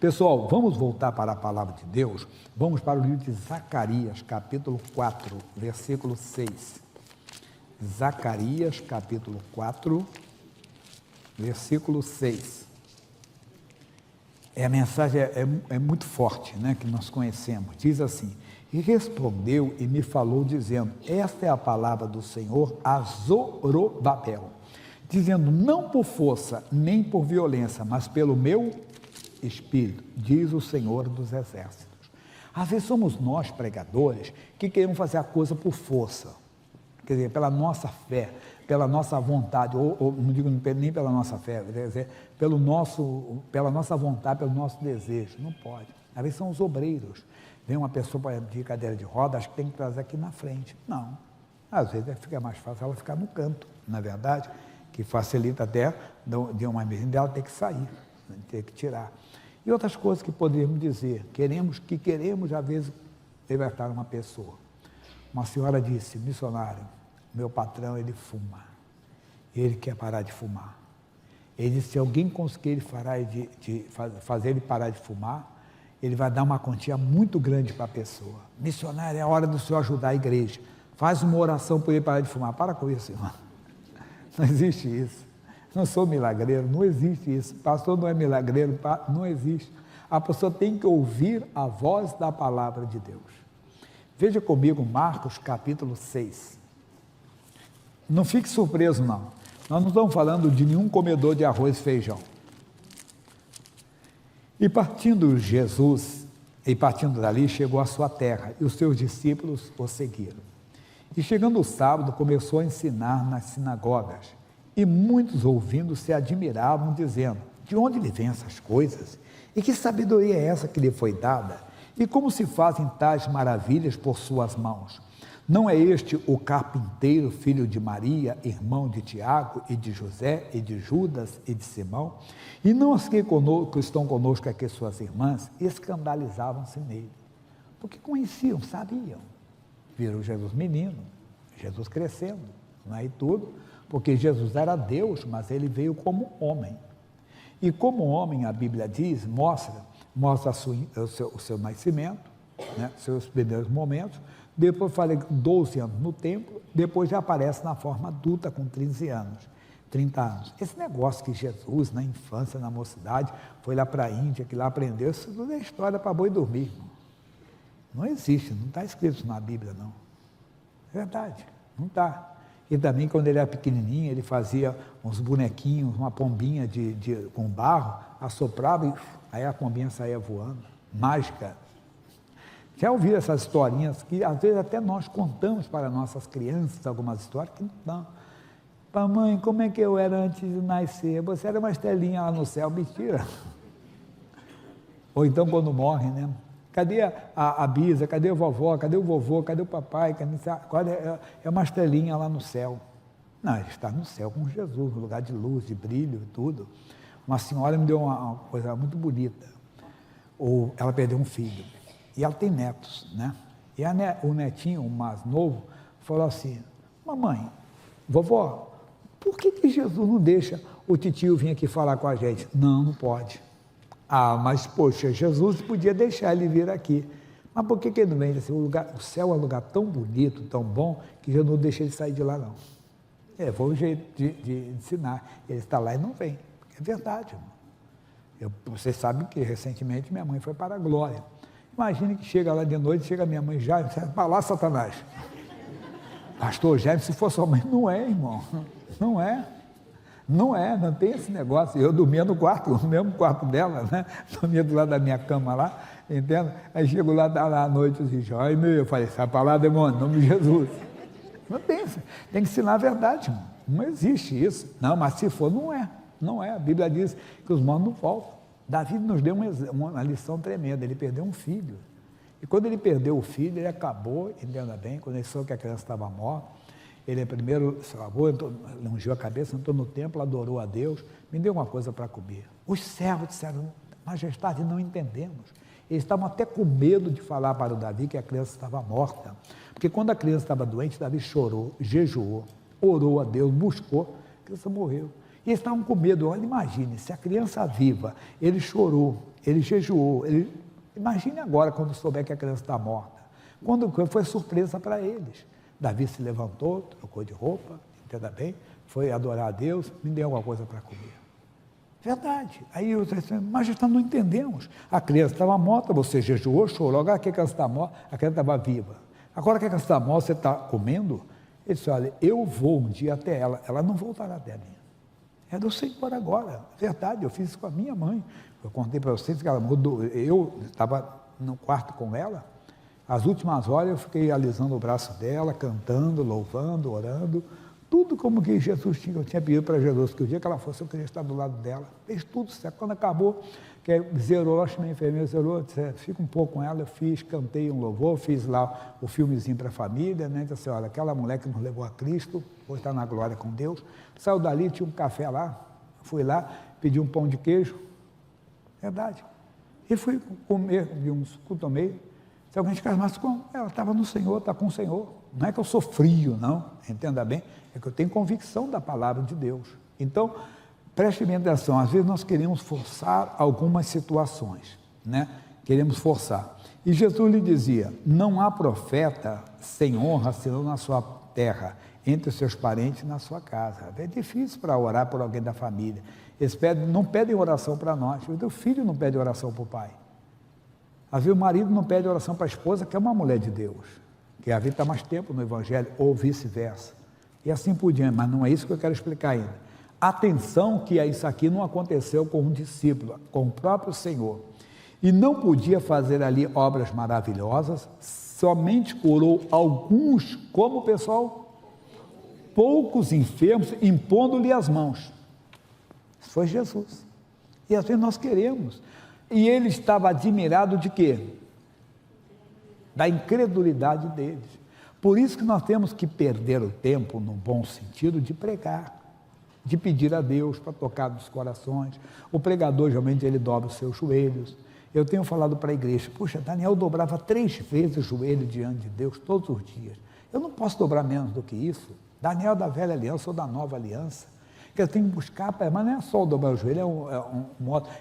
Pessoal, vamos voltar para a palavra de Deus. Vamos para o livro de Zacarias, capítulo 4, versículo 6. Zacarias, capítulo 4, versículo 6. A mensagem é muito forte, né, que nós conhecemos. Diz assim: e respondeu e me falou, dizendo: esta é a palavra do Senhor a Zorobabel, dizendo: não por força, nem por violência, mas pelo meu Espírito, diz o Senhor dos Exércitos. Às vezes somos nós, pregadores, que queremos fazer a coisa por força, quer dizer, pela nossa fé, pela nossa vontade, ou não digo nem pela nossa fé, quer dizer, pela nossa vontade, pelo nosso desejo. Não pode. Às vezes são os obreiros. Vem uma pessoa de cadeira de roda, acho que tem que trazer aqui na frente. Não. Às vezes fica mais fácil ela ficar no canto, na verdade, que facilita até de uma emergência dela ter que sair, ter que tirar. E outras coisas que poderíamos dizer, queremos às vezes libertar uma pessoa. Uma senhora disse: missionário, meu patrão, ele fuma, ele quer parar de fumar. Ele disse: se alguém conseguir fazer ele parar de fumar, ele vai dar uma quantia muito grande para a pessoa. Missionário, é a hora do senhor ajudar a igreja, faz uma oração por ele parar de fumar. Para com isso, irmão, não existe isso. Não sou milagreiro, não existe isso. Pastor não é milagreiro, não existe. A pessoa tem que ouvir a voz da palavra de Deus. Veja comigo Marcos capítulo 6. Não fique surpreso, não. Nós não estamos falando de nenhum comedor de arroz e feijão. E partindo dali, chegou à sua terra, e os seus discípulos o seguiram. E chegando o sábado, começou a ensinar nas sinagogas. E muitos, ouvindo, se admiravam, dizendo: de onde lhe vêm essas coisas? E que sabedoria é essa que lhe foi dada? E como se fazem tais maravilhas por suas mãos? Não é este o carpinteiro, filho de Maria, irmão de Tiago, e de José, e de Judas, e de Simão? E não os que estão conosco aqui, suas irmãs, escandalizavam-se nele, porque conheciam, sabiam. Viram Jesus menino, Jesus crescendo, não é? E tudo, porque Jesus era Deus, mas ele veio como homem. E como homem, a Bíblia diz, mostra o seu nascimento, né, seus primeiros momentos. Depois falei 12 anos no templo, depois já aparece na forma adulta com 30 anos. Esse negócio que Jesus, na infância, na mocidade, foi lá para a Índia, que lá aprendeu, isso tudo é história para boi dormir, irmão. Não existe, não está escrito isso na Bíblia, não. É verdade, não está. E também, quando ele era pequenininho, ele fazia uns bonequinhos, uma pombinha com barro, assoprava e aí a pombinha saía voando. Mágica. Já ouviram essas historinhas que, às vezes, até nós contamos para nossas crianças algumas histórias que não dão. Mãe, como é que eu era antes de nascer? Você era uma estrelinha lá no céu, mentira. Ou então, quando morre, né? Cadê a bisa? Cadê a vovó? Cadê o vovô? Cadê o papai? É uma estrelinha lá no céu. Não, ele está no céu com Jesus, no lugar de luz, de brilho e tudo. Uma senhora me deu uma coisa muito bonita. Ela perdeu um filho. E ela tem netos, né? E o netinho, o mais novo, falou assim: mamãe, vovó, por que Jesus não deixa o titio vir aqui falar com a gente? Não pode. Ah, mas poxa, Jesus podia deixar ele vir aqui. Mas por que ele não vem? Assim, o céu é um lugar tão bonito, tão bom, que Jesus não deixa ele sair de lá, não. Foi um jeito de ensinar. Ele está lá e não vem. É verdade, irmão. Vocês sabem que recentemente minha mãe foi para a glória. Imagine que chega lá de noite, chega minha mãe já, para lá, Satanás. Pastor Jaime, se for sua mãe, não é, irmão. Não é. Não tem esse negócio. Eu dormia no mesmo quarto dela, né? Dormia do lado da minha cama lá, entende? Aí chego lá à noite, assim, Jaime, eu falei: sai para lá, demônio, em nome de Jesus. Não tem que ensinar a verdade, irmão. Não existe isso. Não, mas se for, não é. Não é. A Bíblia diz que os mortos não voltam. Davi nos deu uma lição tremenda. Ele perdeu um filho. E quando ele perdeu o filho, ele acabou, entenda bem, quando ele soube que a criança estava morta, ele primeiro se lavou, ungiu a cabeça, entrou no templo, adorou a Deus, me deu uma coisa para comer. Os servos disseram: majestade, não entendemos. Eles estavam até com medo de falar para o Davi que a criança estava morta. Porque quando a criança estava doente, Davi chorou, jejuou, orou a Deus, buscou, a criança morreu. E eles estavam com medo. Olha, imagine, se a criança viva, ele chorou, ele jejuou, imagine agora quando souber que a criança está morta. Quando foi surpresa para eles. Davi se levantou, trocou de roupa, entenda bem, foi adorar a Deus, me deu alguma coisa para comer. Verdade. Aí eu disse, mas não entendemos. A criança estava morta, você jejuou, chorou, agora que a criança está morta, a criança estava viva. Agora que a criança está morta, você está comendo? Ele disse, olha, eu vou um dia até ela não voltará até mim. É do Senhor agora. Verdade, eu fiz isso com a minha mãe. Eu contei para vocês que ela mudou. Eu estava no quarto com ela, as últimas horas eu fiquei alisando o braço dela, cantando, louvando, orando, tudo como que Jesus tinha, eu tinha pedido para Jesus, que o dia que ela fosse, eu queria estar do lado dela, fez tudo certo. Quando acabou, que zerou, acho que minha enfermeira zerou, disse, fica um pouco com ela, eu fiz, cantei um louvor, fiz lá o filmezinho para a família, né, disse, olha, aquela mulher que nos levou a Cristo, hoje está na glória com Deus, saiu dali, tinha um café lá, fui lá, pedi um pão de queijo, verdade, e fui comer de um suco, tomei. Se alguém te mas como? Ela estava no Senhor, está com o Senhor. Não é que eu sou frio, não, entenda bem, é que eu tenho convicção da palavra de Deus. Então, preste bem atenção, às vezes nós queremos forçar algumas situações, né? Queremos forçar. E Jesus lhe dizia, não há profeta sem honra senão na sua terra, entre os seus parentes e na sua casa. É difícil para orar por alguém da família. Eles não pedem oração para nós, o filho não pede oração para o pai. Às vezes o marido não pede oração para a esposa, que é uma mulher de Deus, que a vida está mais tempo no Evangelho, ou vice-versa. E assim por diante, mas não é isso que eu quero explicar ainda. Atenção que isso aqui não aconteceu com um discípulo, com o próprio Senhor. E não podia fazer ali obras maravilhosas, somente curou alguns, como o pessoal, poucos enfermos, impondo-lhe as mãos. Isso foi Jesus. E às vezes nós queremos. E ele estava admirado de quê? Da incredulidade deles. Por isso que nós temos que perder o tempo, no bom sentido, de pregar, de pedir a Deus para tocar nos corações. O pregador, geralmente, ele dobra os seus joelhos. Eu tenho falado para a igreja, puxa, Daniel dobrava 3 vezes o joelho diante de Deus, todos os dias. Eu não posso dobrar menos do que isso. Daniel da velha aliança ou da nova aliança. Que eu tenho que buscar, mas não é só dobrar o joelho,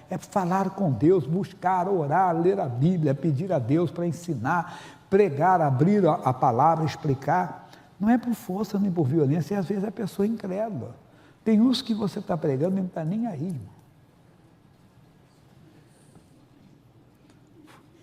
é falar com Deus, buscar, orar, ler a Bíblia, pedir a Deus para ensinar, pregar, abrir a palavra, explicar. Não é por força nem por violência, e às vezes a pessoa é incrédula. Tem uns que você está pregando e não está nem aí, irmão.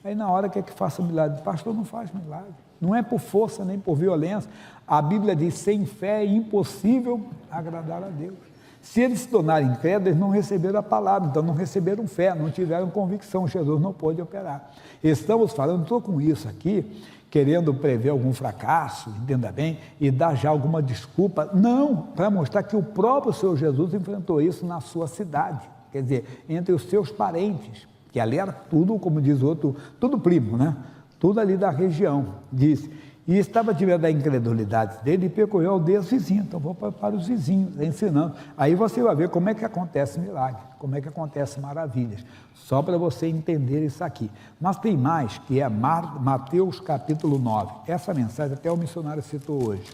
Aí na hora que faça milagre, pastor, não faz milagre. Não é por força nem por violência. A Bíblia diz, sem fé é impossível agradar a Deus. Se eles se tornarem incrédulos, eles não receberam a palavra, então não receberam fé, não tiveram convicção, Jesus não pôde operar. Estamos falando, estou com isso aqui, querendo prever algum fracasso, entenda bem, e dar já alguma desculpa, não, para mostrar que o próprio Senhor Jesus enfrentou isso na sua cidade, quer dizer, entre os seus parentes, que ali era tudo, como diz o outro, tudo primo, né? Tudo ali da região, disse. E estava diante da incredulidade dele e percorreu aldeias vizinhas. Então, vou para os vizinhos, ensinando. Aí você vai ver como é que acontece milagre, como é que acontece maravilhas. Só para você entender isso aqui. Mas tem mais, que é Mateus capítulo 9. Essa mensagem até o missionário citou hoje.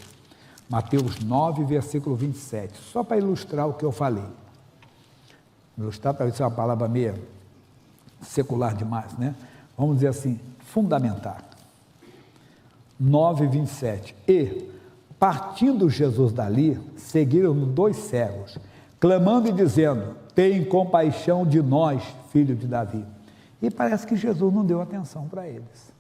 Mateus 9, versículo 27. Só para ilustrar o que eu falei. Ilustrar, talvez seja uma palavra meio secular demais, né? Vamos dizer assim, fundamentar. 9, 27. E, partindo Jesus dali, seguiram-no 2 cegos, clamando e dizendo, tem compaixão de nós, filho de Davi. E parece que Jesus não deu atenção para eles.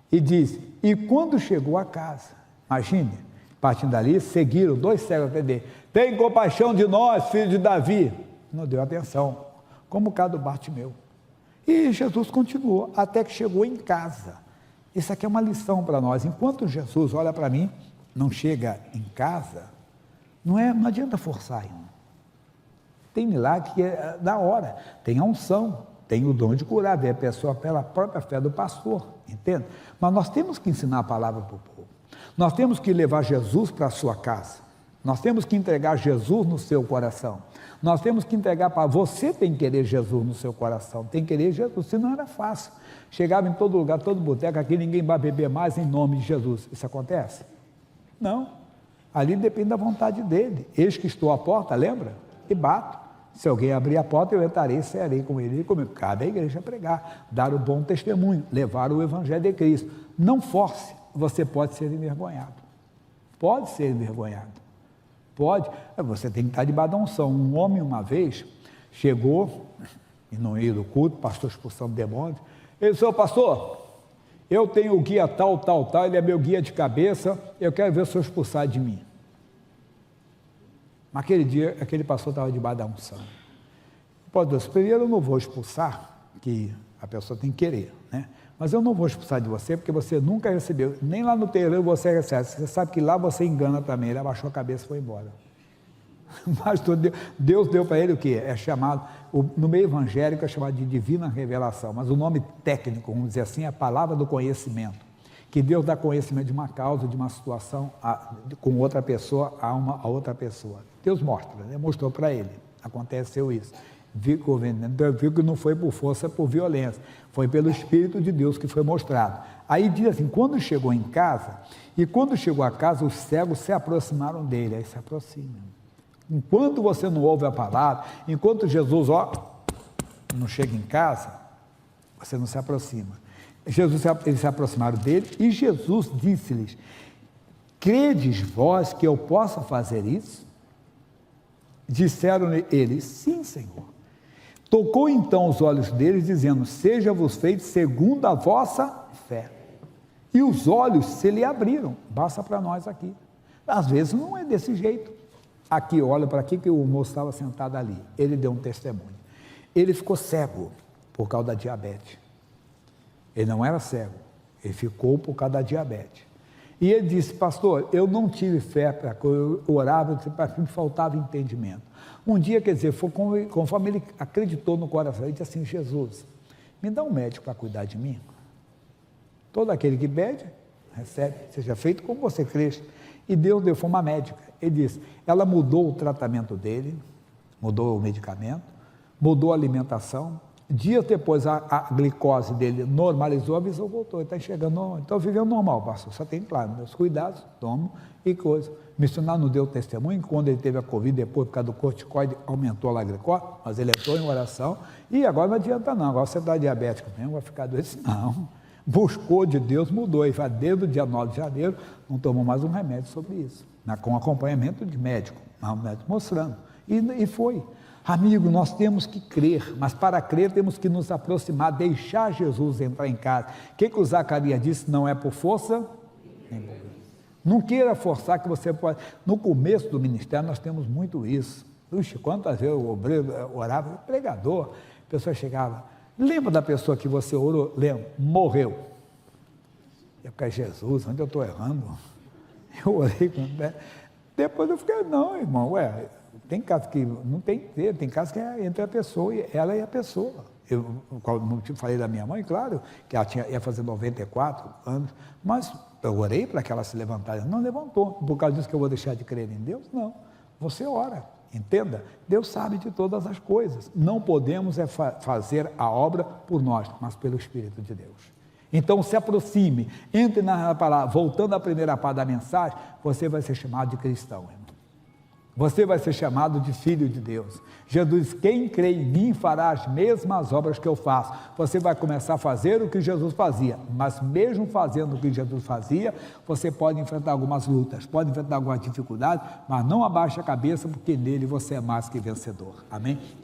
E diz, e quando chegou a casa, imagine, partindo dali, seguiram 2 cegos até dele, tem compaixão de nós, filho de Davi. Não deu atenção, como o caso do Bartimeu. E Jesus continuou, até que chegou em casa. Isso aqui é uma lição para nós. Enquanto Jesus olha para mim, não chega em casa, não adianta forçar, irmão. Tem milagre que é da hora, tem a unção, tem o dom de curar, vê a pessoa pela própria fé do pastor, entende? Mas nós temos que ensinar a palavra para o povo. Nós temos que levar Jesus para a sua casa. Nós temos que entregar Jesus no seu coração. Nós temos que entregar para você, tem que querer Jesus no seu coração, tem que querer Jesus, senão era fácil. Chegava em todo lugar, todo boteco, aqui ninguém vai beber mais em nome de Jesus. Isso acontece? Não. Ali depende da vontade dele. Eis que estou à porta, lembra? E bato. Se alguém abrir a porta, eu entrarei e cearei com ele e comigo. Cabe à igreja pregar, dar o bom testemunho, levar o evangelho de Cristo. Não force, você pode ser envergonhado. Pode ser envergonhado. Pode. Você tem que estar debaixo da unção. Um homem, uma vez, chegou, e no meio do culto, pastor expulsando demônios, ele disse: pastor, eu tenho o guia tal, ele é meu guia de cabeça, eu quero ver o senhor expulsar de mim. Naquele dia, aquele pastor estava debaixo da unção. Pode Deus, primeiro eu não vou expulsar, que a pessoa tem que querer, né? Mas eu não vou expulsar de você, porque você nunca recebeu, nem lá no terreiro você recebe. Você sabe que lá você engana também. Ele abaixou a cabeça e foi embora. Mas Deus deu para ele o quê? É chamado, no meio evangélico é chamado de divina revelação, mas o nome técnico, vamos dizer assim, é a palavra do conhecimento. Que Deus dá conhecimento de uma causa, de uma situação com outra pessoa a outra pessoa. Deus mostra, né? Mostrou para ele. Aconteceu isso. Viu que não foi por força, por violência. Foi pelo Espírito de Deus que foi mostrado. Aí diz assim, quando chegou em casa, e quando chegou a casa, os cegos se aproximaram dele. Aí se aproximam. Enquanto você não ouve a palavra, enquanto Jesus não chega em casa, você não se aproxima. Eles se aproximaram dele e Jesus disse-lhes: credes vós que eu possa fazer isso? Disseram-lhe eles: sim, Senhor. Tocou então os olhos deles, dizendo: seja-vos feito segundo a vossa fé. E os olhos se lhe abriram. Basta para nós aqui. Às vezes não é desse jeito. Aqui, olha para aqui que o moço estava sentado ali. Ele deu um testemunho. Ele ficou cego por causa da diabetes. Ele não era cego, ele ficou por causa da diabetes. E ele disse: pastor, eu não tive fé para que eu orava, para que me faltava entendimento. Um dia, quer dizer, foi conforme ele acreditou no coração, ele disse assim: Jesus, me dá um médico para cuidar de mim. Todo aquele que pede, recebe, seja feito como você crê. E Deus deu, foi uma médica. Ele disse, ela mudou o tratamento dele, mudou o medicamento, mudou a alimentação. Dias depois a glicose dele normalizou, a visão voltou, ele está enxergando, então viveu normal, pastor, só tem, claro, meus cuidados, tomo e coisa. O missionário não deu testemunho, quando ele teve a Covid, depois por causa do corticoide, aumentou a glicose, mas ele entrou em oração, e agora não adianta não, agora você está diabético mesmo, vai ficar doente, não. Buscou de Deus, mudou, e vai desde o dia 9 de janeiro, não tomou mais um remédio sobre isso, com acompanhamento de médico, um médico mostrando, e foi. Amigo, nós temos que crer, mas para crer temos que nos aproximar, deixar Jesus entrar em casa. O que o Zacarias disse? Não é por força, nem por graça. Não queira forçar que você pode. No começo do ministério nós temos muito isso. Puxa, quantas vezes o obreiro orava, o pregador, a pessoa chegava, lembra da pessoa que você orou? Lembra, morreu. Eu falei: Jesus, onde eu estou errando? Eu orei, depois eu fiquei: não, irmão, tem casos que não tem que ter, tem casos que é entre a pessoa e ela e a pessoa. Eu falei da minha mãe, claro, que ela ia fazer 94 anos, mas eu orei para que ela se levantasse. Não levantou. Por causa disso que eu vou deixar de crer em Deus? Não. Você ora, entenda. Deus sabe de todas as coisas. Não podemos fazer a obra por nós, mas pelo Espírito de Deus. Então se aproxime, entre na palavra. Voltando à primeira parte da mensagem, você vai ser chamado de cristão, irmão. Você vai ser chamado de filho de Deus. Jesus diz: quem crê em mim fará as mesmas obras que eu faço. Você vai começar a fazer o que Jesus fazia, mas mesmo fazendo o que Jesus fazia, você pode enfrentar algumas lutas, pode enfrentar algumas dificuldades, mas não abaixe a cabeça, porque nele você é mais que vencedor. Amém?